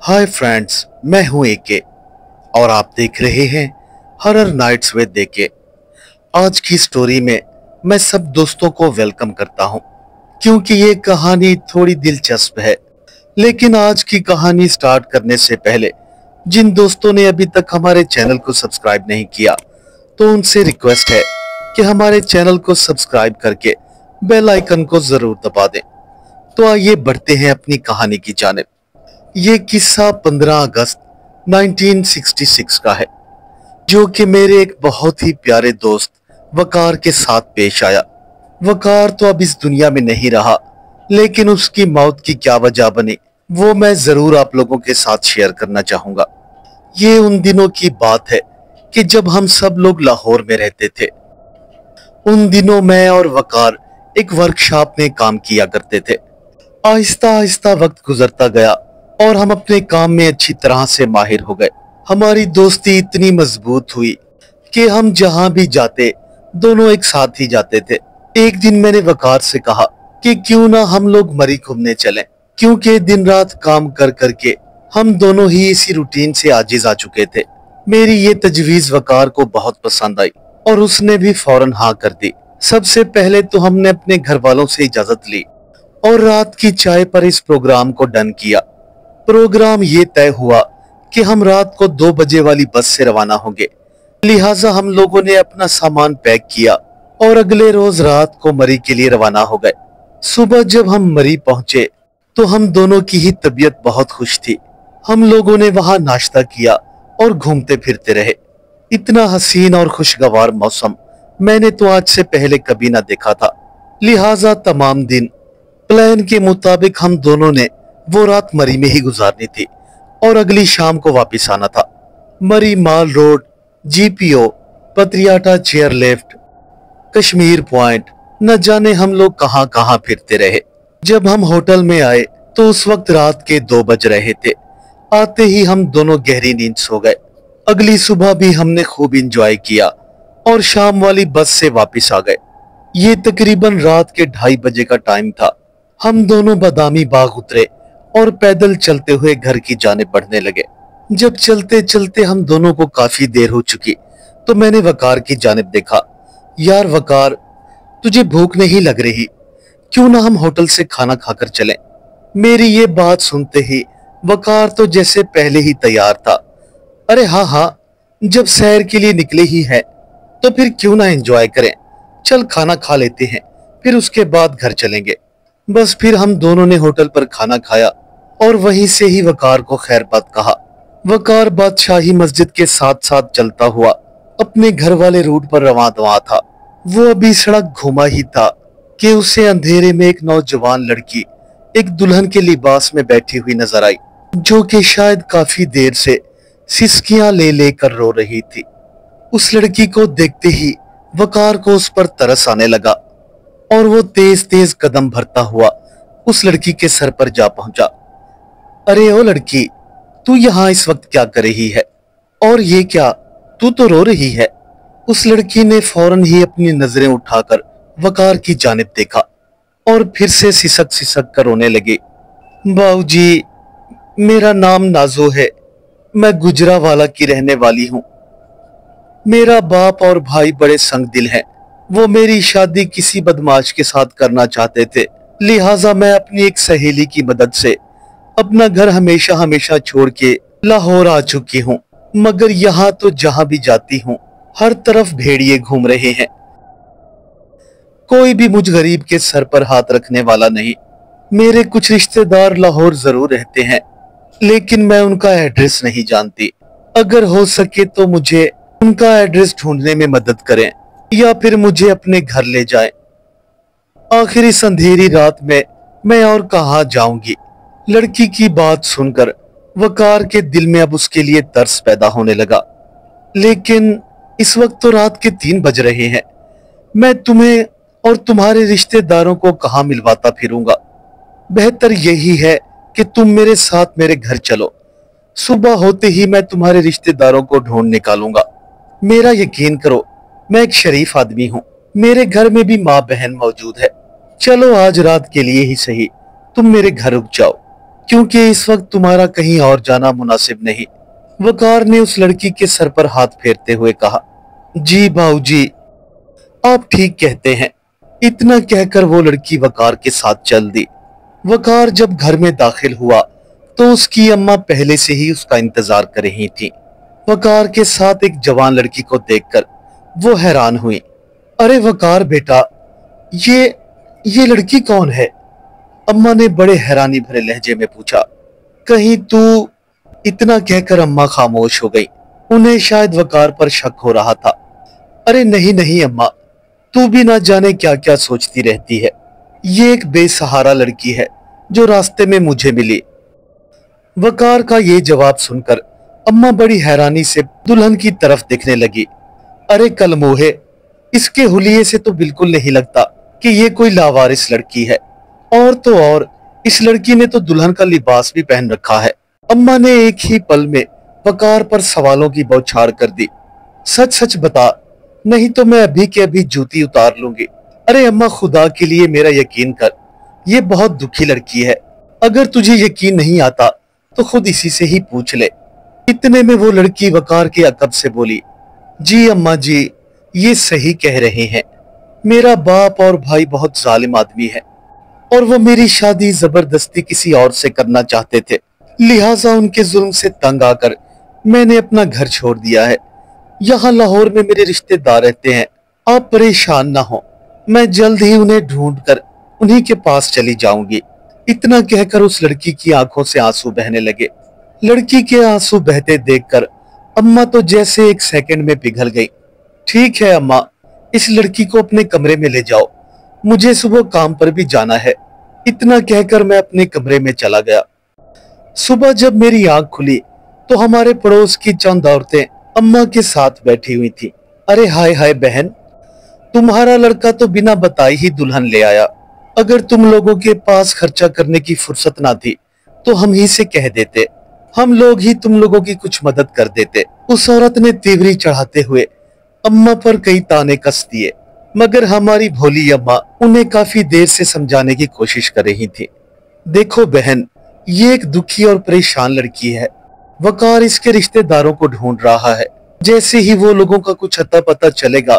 Hi friends, मैं हूं एके और आप देख रहे हैं हॉरर नाइट्स विद एके। आज की स्टोरी में मैं सब दोस्तों को वेलकम करता हूं क्योंकि ये कहानी थोड़ी दिलचस्प है। लेकिन आज की कहानी स्टार्ट करने से पहले जिन दोस्तों ने अभी तक हमारे चैनल को सब्सक्राइब नहीं किया तो उनसे रिक्वेस्ट है कि हमारे चैनल को सब्सक्राइब करके बेल आइकन को जरूर दबा दें। तो आइए बढ़ते हैं अपनी कहानी की जानिब। ये किस्सा 15 अगस्त 1966 का है, जो कि मेरे एक बहुत ही प्यारे दोस्त वकार के साथ पेश आया। वकार तो अब इस दुनिया में नहीं रहा, लेकिन उसकी मौत की क्या वजह बनी वो मैं जरूर आप लोगों के साथ शेयर करना चाहूंगा। ये उन दिनों की बात है कि जब हम सब लोग लाहौर में रहते थे। उन दिनों मैं और वकार एक वर्कशॉप में काम किया करते थे। आहिस्ता आहिस्ता वक्त गुजरता गया और हम अपने काम में अच्छी तरह से माहिर हो गए। हमारी दोस्ती इतनी मजबूत हुई कि हम जहां भी जाते दोनों एक साथ ही जाते थे। एक दिन मैंने वकार से कहा कि क्यों ना हम लोग मरी घूमने चलें, क्योंकि दिन रात काम कर करके हम दोनों ही इसी रूटीन से आजिज आ चुके थे। मेरी ये तजवीज वकार को बहुत पसंद आई और उसने भी फौरन हाँ कर दी। सबसे पहले तो हमने अपने घर वालों से इजाजत ली और रात की चाय पर इस प्रोग्राम को डन किया। प्रोग्राम ये तय हुआ कि हम रात को 2 बजे वाली बस से रवाना होंगे। लिहाजा हम लोगों ने अपना सामान पैक किया और अगले रोज रात को मरी के लिए रवाना हो गए। सुबह जब हम मरी पहुंचे तो हम दोनों की ही तबीयत बहुत खुश थी। हम लोगों ने वहां नाश्ता किया और घूमते फिरते रहे। इतना हसीन और खुशगवार मौसम मैंने तो आज से पहले कभी ना देखा था। लिहाजा तमाम दिन प्लान के मुताबिक हम दोनों ने वो रात मरी में ही गुजारनी थी और अगली शाम को वापस आना था। Murree mall road, GPO, Patriata chair lift, Kashmir point, न जाने हम लोग कहां कहां फिरते रहे। जब हम होटल में आए तो उस वक्त रात के 2 बज रहे थे। आते ही हम दोनों गहरी नींद सो गए। अगली सुबह भी हमने खूब इंजॉय किया और शाम वाली बस से वापस आ गए। ये तकरीबन रात के 2:30 बजे का टाइम था। हम दोनों बादामी बाग उतरे और पैदल चलते हुए घर की जानिब बढ़ने लगे। जब चलते चलते हम दोनों को काफी देर हो चुकी तो मैंने वकार की जानिब देखा। यार वकार, तुझे भूख नहीं लग रही? क्यों ना हम होटल से खाना खाकर चलें? मेरी ये बात सुनते ही वकार तो जैसे पहले ही तैयार था। अरे हाँ हाँ, जब सैर के लिए निकले ही है तो फिर क्यों ना एंजॉय करें। चल खाना खा लेते हैं, फिर उसके बाद घर चलेंगे। बस फिर हम दोनों ने होटल पर खाना खाया और वहीं से ही वकार को खैरबाद कहा। वकार बादशाही मस्जिद के साथ साथ चलता हुआ अपने घर वाले रूट पर रवां दवा था। वो अभी सड़क घुमा ही था कि उसे अंधेरे में एक नौजवान लड़की एक दुल्हन के लिबास में बैठी हुई नजर आई, जो कि शायद काफी देर से सिसकियां ले लेकर रो रही थी। उस लड़की को देखते ही वकार को उस पर तरस आने लगा और वो तेज तेज कदम भरता हुआ उस लड़की के सर पर जा पहुंचा। अरे ओ लड़की, तू यहाँ इस वक्त क्या कर रही है? और ये क्या, तू तो रो रही है। उस लड़की ने फौरन ही अपनी नजरें उठाकर वकार की जानिब देखा और फिर से सिसक सिसक कर रोने लगी। बाऊजी, मेरा नाम नाजो है, मैं गुजरावाला की रहने वाली हूँ। मेरा बाप और भाई बड़े संग दिल हैं। वो मेरी शादी किसी बदमाश के साथ करना चाहते थे। लिहाजा मैं अपनी एक सहेली की मदद से अपना घर हमेशा हमेशा छोड़ के लाहौर आ चुकी हूँ। मगर यहाँ तो जहाँ भी जाती हूँ हर तरफ भेड़िए घूम रहे हैं। कोई भी मुझ गरीब के सर पर हाथ रखने वाला नहीं। मेरे कुछ रिश्तेदार लाहौर जरूर रहते हैं, लेकिन मैं उनका एड्रेस नहीं जानती। अगर हो सके तो मुझे उनका एड्रेस ढूंढने में मदद करें या फिर मुझे अपने घर ले जाएं। आखिर इस अंधेरी रात में मैं और कहां जाऊंगी? लड़की की बात सुनकर वकार के दिल में अब उसके लिए तरस पैदा होने लगा। लेकिन इस वक्त तो रात के 3 बज रहे हैं। मैं तुम्हें और तुम्हारे रिश्तेदारों को कहां मिलवाता फिरूंगा? बेहतर यही है कि तुम मेरे साथ मेरे घर चलो। सुबह होते ही मैं तुम्हारे रिश्तेदारों को ढूंढ निकालूंगा। मेरा यकीन करो, मैं एक शरीफ आदमी हूँ। मेरे घर में भी माँ बहन मौजूद है। चलो आज रात के लिए ही सही तुम मेरे घर रुक जाओ। क्योंकि इस वक्त तुम्हारा कहीं और जाना मुनासिब नहीं। वकार ने उस लड़की के सर पर हाथ फेरते हुए कहा। जी बाऊजी, आप ठीक कहते हैं। इतना कहकर वो लड़की वकार के साथ चल दी। वकार जब घर में दाखिल हुआ तो उसकी अम्मा पहले से ही उसका इंतजार कर रही थी। वकार के साथ एक जवान लड़की को देखकर वो हैरान हुई। अरे वकार बेटा, ये लड़की कौन है? अम्मा ने बड़े हैरानी भरे लहजे में पूछा। कहीं तू? इतना कहकर अम्मा खामोश हो गई। उन्हें शायद वकार पर शक हो रहा था। अरे नहीं नहीं अम्मा, तू भी ना जाने क्या क्या सोचती रहती है। ये एक बेसहारा लड़की है जो रास्ते में मुझे मिली। वकार का ये जवाब सुनकर अम्मा बड़ी हैरानी से दुल्हन की तरफ देखने लगी। अरे कलमोहे, इसके हुलिये से तो बिल्कुल नहीं लगता कि ये कोई लावारिस लड़की है। और तो और इस लड़की ने तो दुल्हन का लिबास भी पहन रखा है। अम्मा ने एक ही पल में वकार पर सवालों की बौछार कर दी। सच सच बता, नहीं तो मैं अभी के अभी जूती उतार लूंगी। अरे अम्मा, खुदा के लिए मेरा यकीन कर, ये बहुत दुखी लड़की है। अगर तुझे यकीन नहीं आता तो खुद इसी से ही पूछ ले। इतने में वो लड़की वकार के अकब से बोली। जी अम्मा जी, ये सही कह रहे हैं। मेरा बाप और भाई बहुत जालिम आदमी है और वो मेरी शादी जबरदस्ती किसी और से करना चाहते थे। लिहाजा उनके जुल्म से तंग आकर मैंने अपना घर छोड़ दिया है। यहाँ लाहौर में मेरे रिश्तेदार रहते हैं। आप परेशान ना हो, मैं जल्द ही उन्हें ढूंढ कर उन्हीं के पास चली जाऊंगी। इतना कहकर उस लड़की की आंखों से आंसू बहने लगे। लड़की के आंसू बहते देखकर अम्मा तो जैसे एक सेकंड में पिघल गई। ठीक है अम्मा, इस लड़की को अपने कमरे में ले जाओ, मुझे सुबह काम पर भी जाना है। इतना कहकर मैं अपने कमरे में चला गया। सुबह जब मेरी आंख खुली तो हमारे पड़ोस की चंद औरतें अम्मा के साथ बैठी हुई थी। अरे हाय हाय बहन, तुम्हारा लड़का तो बिना बताए ही दुल्हन ले आया। अगर तुम लोगों के पास खर्चा करने की फुर्सत ना थी तो हम ही से कह देते, हम लोग ही तुम लोगों की कुछ मदद कर देते। उस औरत ने तीवरी चढ़ाते हुए अम्मा पर कई ताने कस दिए, मगर हमारी भोली अम्मा उन्हें काफी देर से समझाने की कोशिश कर रही थी। देखो बहन, ये एक दुखी और परेशान लड़की है। वकार इसके रिश्तेदारों को ढूंढ रहा है। जैसे ही वो लोगों का कुछ अता पता चलेगा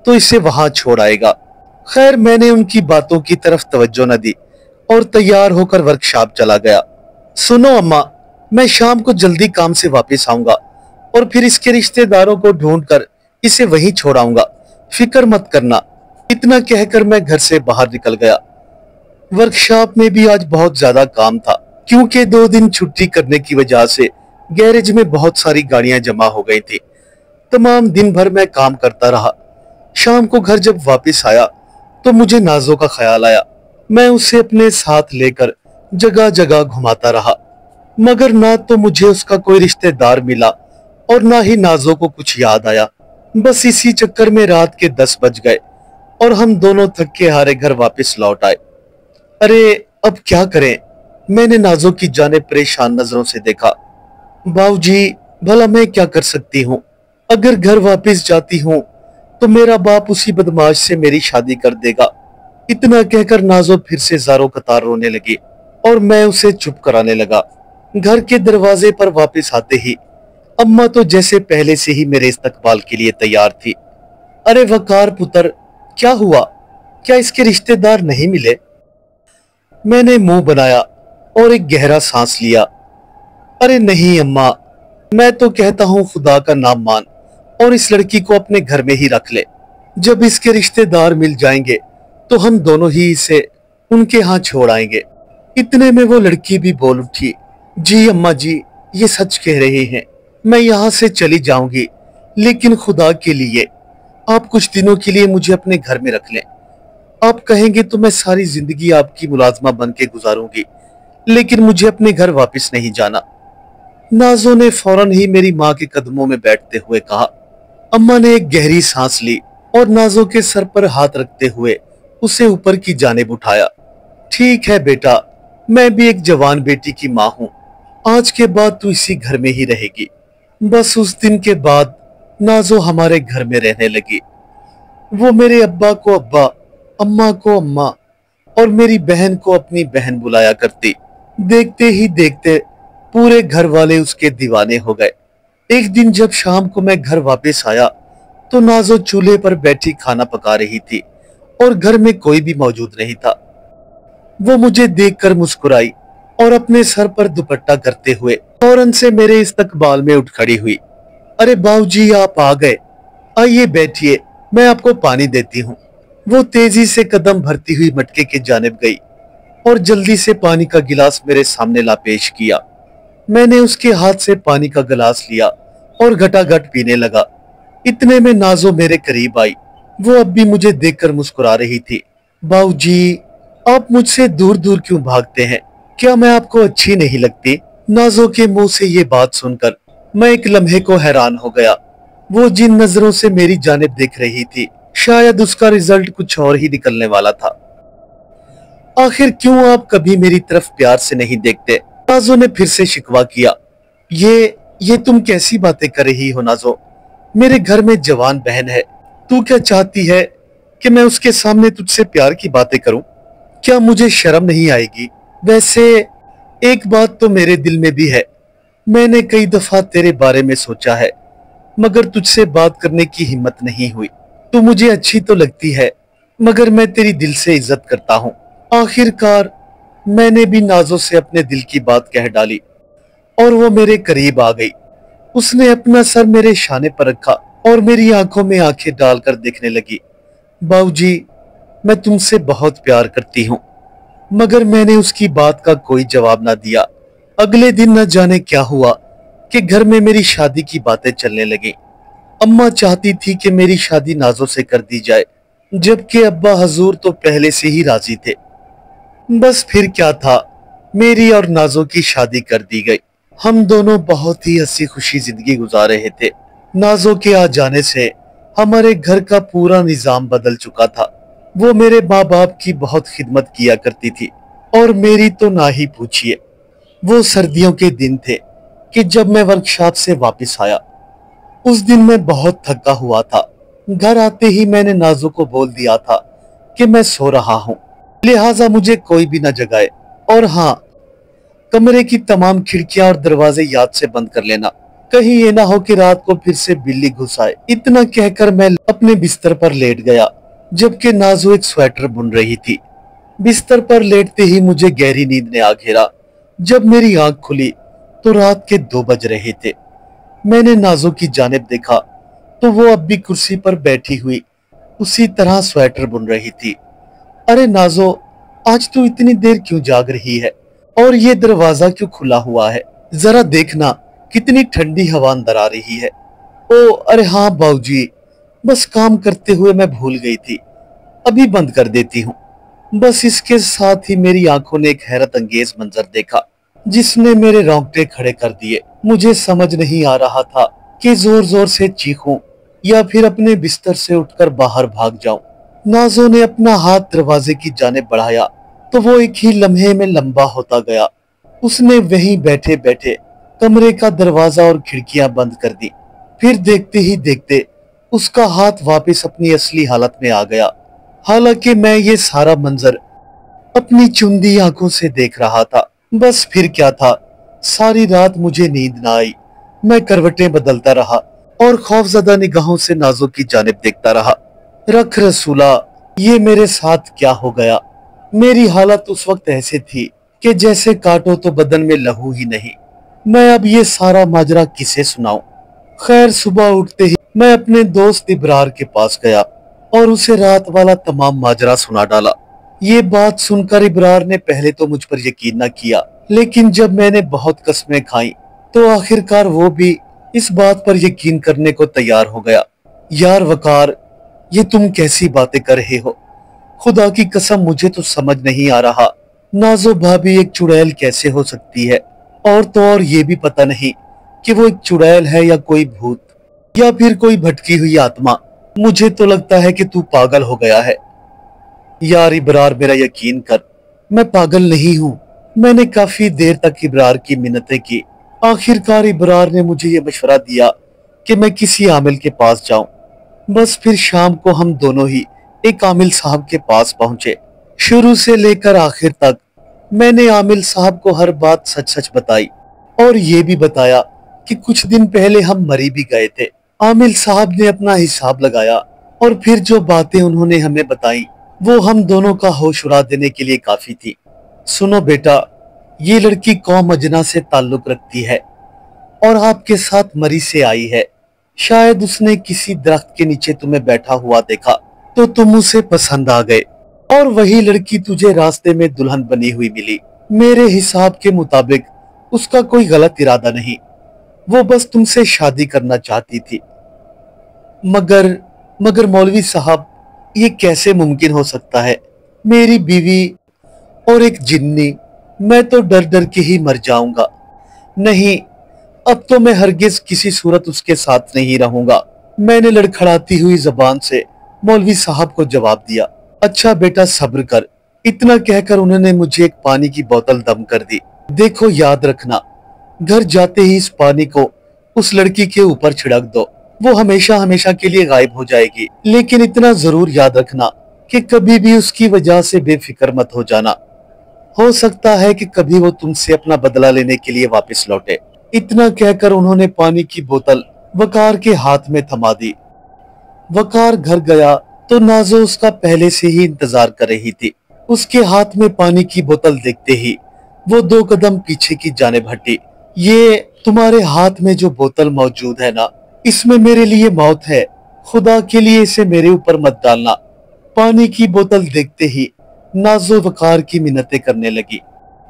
तो इसे वहां छोड़ आएगा। खैर, मैंने उनकी बातों की तरफ तवज्जो न दी और तैयार होकर वर्कशॉप चला गया। सुनो अम्मा, मैं शाम को जल्दी काम से वापस आऊंगा और फिर इसके रिश्तेदारों को ढूंढकर इसे वहीं छोड़ आऊंगा, फिक्र मत करना। इतना कहकर मैं घर से बाहर निकल गया। वर्कशॉप में भी आज बहुत ज्यादा काम था, क्योंकि 2 दिन छुट्टी करने की वजह से गैरेज में बहुत सारी गाड़ियां जमा हो गई थी। तमाम दिन भर मैं काम करता रहा। शाम को घर जब वापस आया तो मुझे नाजो का ख्याल आया। मैं उसे अपने साथ लेकर जगह जगह घुमाता रहा, मगर ना तो मुझे उसका कोई रिश्तेदार मिला और ना ही नाजो को कुछ याद आया। बस इसी चक्कर में रात के 10 बज गए और हम दोनों थके हारे घर वापस लौट आए। अरे अब क्या करें? मैंने नाजो की जानिब परेशान नजरों से देखा। बाबूजी, भला मैं क्या कर सकती हूँ? अगर घर वापस जाती हूँ तो मेरा बाप उसी बदमाश से मेरी शादी कर देगा। इतना कहकर नाजो फिर से ज़ारो कतार रोने लगी और मैं उसे चुप कराने लगा। घर के दरवाजे पर वापस आते ही अम्मा तो जैसे पहले से ही मेरे इस्तकबाल के लिए तैयार थी। अरे वकार पुत्र, क्या हुआ? क्या इसके रिश्तेदार नहीं मिले? मैंने मुंह बनाया और एक गहरा सांस लिया। अरे नहीं अम्मा, मैं तो कहता हूँ खुदा का नाम मान और इस लड़की को अपने घर में ही रख ले। जब इसके रिश्तेदार मिल जाएंगे तो हम दोनों ही इसे उनके यहाँ छोड़ आएंगे। इतने में वो लड़की भी बोल उठी। जी अम्मा जी, ये सच कह रहे हैं। मैं यहाँ से चली जाऊंगी, लेकिन खुदा के लिए आप कुछ दिनों के लिए मुझे अपने घर में रख लें। आप कहेंगे तो मैं सारी जिंदगी आपकी मुलाजमा बन के गुजारूंगी, लेकिन मुझे अपने घर वापस नहीं जाना। नाजो ने फौरन ही मेरी माँ के कदमों में बैठते हुए कहा। अम्मा ने एक गहरी सांस ली और नाजो के सर पर हाथ रखते हुए उसे ऊपर की जानिब उठाया। ठीक है बेटा, मैं भी एक जवान बेटी की माँ हूँ। आज के बाद तू इसी घर में ही रहेगी। बस उस दिन के बाद नाजो हमारे घर में रहने लगी। वो मेरे अब्बा को अब्बा, अम्मा को अम्मा और मेरी बहन को अपनी बहन बुलाया करती। देखते ही देखते पूरे घर वाले उसके दीवाने हो गए। एक दिन जब शाम को मैं घर वापस आया तो नाजो चूल्हे पर बैठी खाना पका रही थी और घर में कोई भी मौजूद नहीं था। वो मुझे देखकर मुस्कुराई और अपने सर पर दुपट्टा करते हुए फौरन से मेरे इस्तकबाल में उठ खड़ी हुई। अरे बाबूजी, आप आ गए, आइए बैठिए, मैं आपको पानी देती हूँ। वो तेजी से कदम भरती हुई मटके की जानिब गई और जल्दी से पानी का गिलास मेरे सामने ला पेश किया। मैंने उसके हाथ से पानी का गिलास लिया और घटाघट पीने लगा। इतने में नाजो मेरे करीब आई। वो अब भी मुझे देखकर मुस्कुरा रही थी। बाबूजी, आप मुझसे दूर दूर क्यों भागते हैं? क्या मैं आपको अच्छी नहीं लगती? नाजो के मुंह से ये बात सुनकर मैं एक लम्हे को हैरान हो गया। वो जिन नजरों से मेरी जानिब देख रही थी, शायद उसका रिजल्ट कुछ और ही निकलने वाला था। आखिर क्यों आप कभी मेरी तरफ प्यार से नहीं देखते? नाजो ने फिर से शिकवा किया। ये तुम कैसी बातें कर रही हो नाजो? मेरे घर में जवान बहन है, तू क्या चाहती है कि मैं उसके सामने तुझसे प्यार की बातें करूं? क्या मुझे शर्म नहीं आएगी? वैसे एक बात तो मेरे दिल में भी है, मैंने कई दफा तेरे बारे में सोचा है मगर तुझसे बात करने की हिम्मत नहीं हुई। तू मुझे अच्छी तो लगती है मगर मैं तेरी दिल से इज्जत करता हूँ। आखिरकार मैंने भी नाजो से अपने दिल की बात कह डाली और वो मेरे करीब आ गई। उसने अपना सर मेरे शाने पर रखा और मेरी आंखों में आंखें डालकर देखने लगी। बाबूजी, मैं तुमसे बहुत प्यार करती हूँ। मगर मैंने उसकी बात का कोई जवाब ना दिया। अगले दिन न जाने क्या हुआ कि घर में मेरी शादी की बातें चलने लगी। अम्मा चाहती थी कि मेरी शादी नाजो से कर दी जाए, जबकि अब्बा हजूर तो पहले से ही राजी थे। बस फिर क्या था, मेरी और नाजो की शादी कर दी गई। हम दोनों बहुत ही हंसी खुशी जिंदगी गुजार रहे थे। नाजो के आ जाने से हमारे घर का पूरा निजाम बदल चुका था। वो मेरे माँ बाप की बहुत खिदमत किया करती थी और मेरी तो ना ही पूछिए। वो सर्दियों के दिन थे कि जब मैं वर्कशॉप से वापस आया। उस दिन मैं बहुत थका हुआ था। घर आते ही मैंने नाजो को बोल दिया था कि मैं सो रहा हूँ, लिहाजा मुझे कोई भी न जगाए। और हाँ, कमरे की तमाम खिड़कियां और दरवाजे याद से बंद कर लेना, कहीं ये ना हो कि रात को फिर से बिल्ली घुस आए। इतना कहकर मैं अपने बिस्तर पर लेट गया, जबकि नाजो एक स्वेटर बुन रही थी। बिस्तर पर लेटते ही मुझे गहरी नींद ने आ घेरा। जब मेरी आंख खुली तो रात के 2 बज रहे थे। मैंने नाजो की जानिब देखा तो वो अब भी कुर्सी पर बैठी हुई उसी तरह स्वेटर बुन रही थी। अरे नाजो, आज तू इतनी देर क्यों जाग रही है और ये दरवाजा क्यों खुला हुआ है? जरा देखना कितनी ठंडी हवा अंदर आ रही है। ओ अरे हाँ बाबूजी, बस काम करते हुए मैं भूल गई थी, अभी बंद कर देती हूँ। बस इसके साथ ही मेरी आंखों ने एक हैरत अंगेज मंजर देखा जिसने मेरे रोंगटे खड़े कर दिए। मुझे समझ नहीं आ रहा था कि जोर जोर से चीखूं या फिर अपने बिस्तर से उठकर बाहर भाग जाऊं। नाजो ने अपना हाथ दरवाजे की जानिब बढ़ाया तो वो एक ही लम्हे में लंबा होता गया। उसने वहीं बैठे बैठे कमरे का दरवाजा और खिड़कियां बंद कर दी। फिर देखते ही देखते उसका हाथ वापस अपनी असली हालत में आ गया। हालांकि मैं ये सारा मंजर अपनी चुंदी आंखों से देख रहा था। बस फिर क्या था, सारी रात मुझे नींद ना आई। मैं करवटें बदलता रहा और खौफजदा निगाहों से नाजो की जानिब देखता रहा। रख रसूला, ये मेरे साथ क्या हो गया? मेरी हालत उस वक्त ऐसे थी कि जैसे काटो तो बदन में लहू ही नहीं। मैं अब ये सारा माजरा किसे सुनाऊं? खैर, सुबह उठते ही मैं अपने दोस्त इब्रार के पास गया और उसे रात वाला तमाम माजरा सुना डाला। ये बात सुनकर इब्रार ने पहले तो मुझ पर यकीन न किया, लेकिन जब मैंने बहुत कस्में खाई तो आखिरकार वो भी इस बात पर यकीन करने को तैयार हो गया। यार वकार, ये तुम कैसी बातें कर रहे हो? खुदा की कसम मुझे तो समझ नहीं आ रहा, नाजो भाभी एक चुड़ैल कैसे हो सकती है? और तो और ये भी पता नहीं कि वो एक चुड़ैल है या कोई भूत या फिर कोई भटकी हुई आत्मा। मुझे तो लगता है कि तू पागल हो गया है। यार इब्रार, मेरा यकीन कर, मैं पागल नहीं हूँ। मैंने काफी देर तक इब्रार की मिन्नतें की। आखिरकार इब्रार ने मुझे ये मशवरा दिया कि मैं किसी आमिल के पास जाऊं। बस फिर शाम को हम दोनों ही एक आमिल साहब के पास पहुंचे। शुरू से लेकर आखिर तक मैंने आमिल साहब को हर बात सच सच बताई और ये भी बताया कि कुछ दिन पहले हम मरी भी गए थे। आमिल साहब ने अपना हिसाब लगाया और फिर जो बातें उन्होंने हमें बताई वो हम दोनों का होश उड़ा देने के लिए काफी थी। सुनो बेटा, ये लड़की कौम अजना से ताल्लुक रखती है और आपके साथ मरी से आई है। शायद उसने किसी दरख्त के नीचे तुम्हें बैठा हुआ देखा तो तुम उसे पसंद आ गए और वही लड़की तुझे रास्ते में दुल्हन बनी हुई मिली। मेरे हिसाब के मुताबिक उसका कोई गलत इरादा नहीं, वो बस तुमसे शादी करना चाहती थी। मगर मगर मौलवी साहब, ये कैसे मुमकिन हो सकता है? मेरी बीवी और एक जिन्नी, मैं तो डर डर के ही मर जाऊंगा। नहीं, अब तो मैं हरगिज किसी सूरत उसके साथ नहीं रहूंगा। मैंने लड़खड़ाती हुई जबान से मौलवी साहब को जवाब दिया। अच्छा बेटा, सब्र कर। इतना कहकर उन्होंने मुझे एक पानी की बोतल दम कर दी। देखो, याद रखना, घर जाते ही इस पानी को उस लड़की के ऊपर छिड़क दो, वो हमेशा हमेशा के लिए गायब हो जाएगी। लेकिन इतना जरूर याद रखना कि कभी भी उसकी वजह से बेफिक्र मत हो जाना। हो सकता है कि कभी वो तुमसे अपना बदला लेने के लिए वापस लौटे। इतना कहकर उन्होंने पानी की बोतल वकार के हाथ में थमा दी। वकार घर गया तो नाजो उसका पहले से ही इंतजार कर रही थी। उसके हाथ में पानी की बोतल देखते ही वो 2 कदम पीछे की जानिब हटी। ये तुम्हारे हाथ में जो बोतल मौजूद है ना, इसमें मेरे लिए मौत है। खुदा के लिए इसे मेरे ऊपर मत डालना। पानी की बोतल देखते ही नाजो वकार की मिन्नतें करने लगी,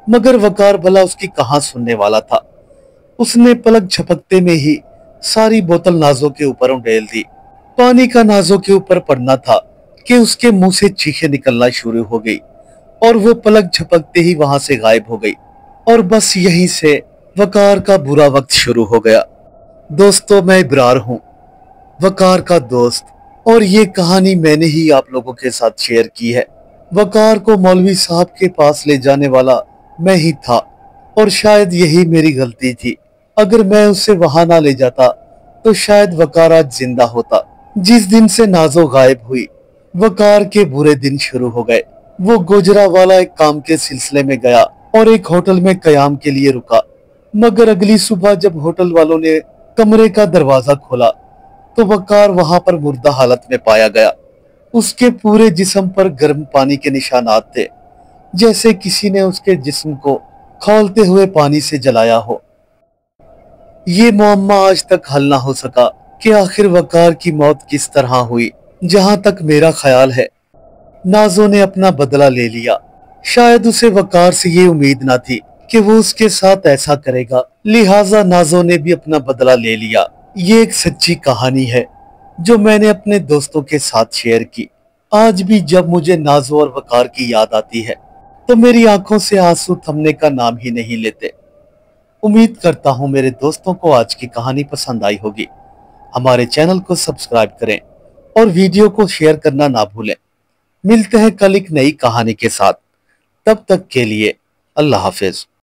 मगर वकार भला उसकी कहाँ सुनने वाला था। उसने पलक झपकते में ही सारी बोतल नाजो के ऊपर उंडेल दी। पानी का नाजो के ऊपर पड़ना था कि उसके मुंह से चीखें निकलना शुरू हो गई और वो पलक झपकते ही वहां से गायब हो गई। और बस यहीं से वकार का बुरा वक्त शुरू हो गया। दोस्तों, मैं इब्रार हूँ, वकार का दोस्त, और ये कहानी मैंने ही आप लोगों के साथ शेयर की है। वकार को मौलवी साहब के पास ले जाने वाला मैं ही था और शायद यही मेरी गलती थी। अगर मैं उसे वहां ना ले जाता तो शायद वकार आज जिंदा होता। जिस दिन से नाजो गायब हुई, वकार के बुरे दिन शुरू हो गए। वो गोजरा वाला एक काम के सिलसिले में गया और एक होटल में कयाम के लिए रुका। मगर अगली सुबह जब होटल वालों ने कमरे का दरवाजा खोला तो वकार वहां पर मुर्दा हालत में पाया गया। उसके पूरे जिस्म पर गर्म पानी के निशानात थे, जैसे किसी ने उसके जिस्म को खौलते हुए पानी से जलाया हो। ये मुअम्मा आज तक हल ना हो सका कि आखिर वकार की मौत किस तरह हुई। जहां तक मेरा ख्याल है, नाजो ने अपना बदला ले लिया। शायद उसे वकार से ये उम्मीद ना थी कि वो उसके साथ ऐसा करेगा, लिहाजा नाजो ने भी अपना बदला ले लिया। ये एक सच्ची कहानी है जो मैंने अपने दोस्तों के साथ शेयर की। आज भी जब मुझे नाजो और वकार की याद आती है तो मेरी आंखों से आंसू थमने का नाम ही नहीं लेते। उम्मीद करता हूँ मेरे दोस्तों को आज की कहानी पसंद आई होगी। हमारे चैनल को सब्सक्राइब करें और वीडियो को शेयर करना ना भूलें। मिलते हैं कल एक नई कहानी के साथ। तब तक के लिए अल्लाह हाफिज।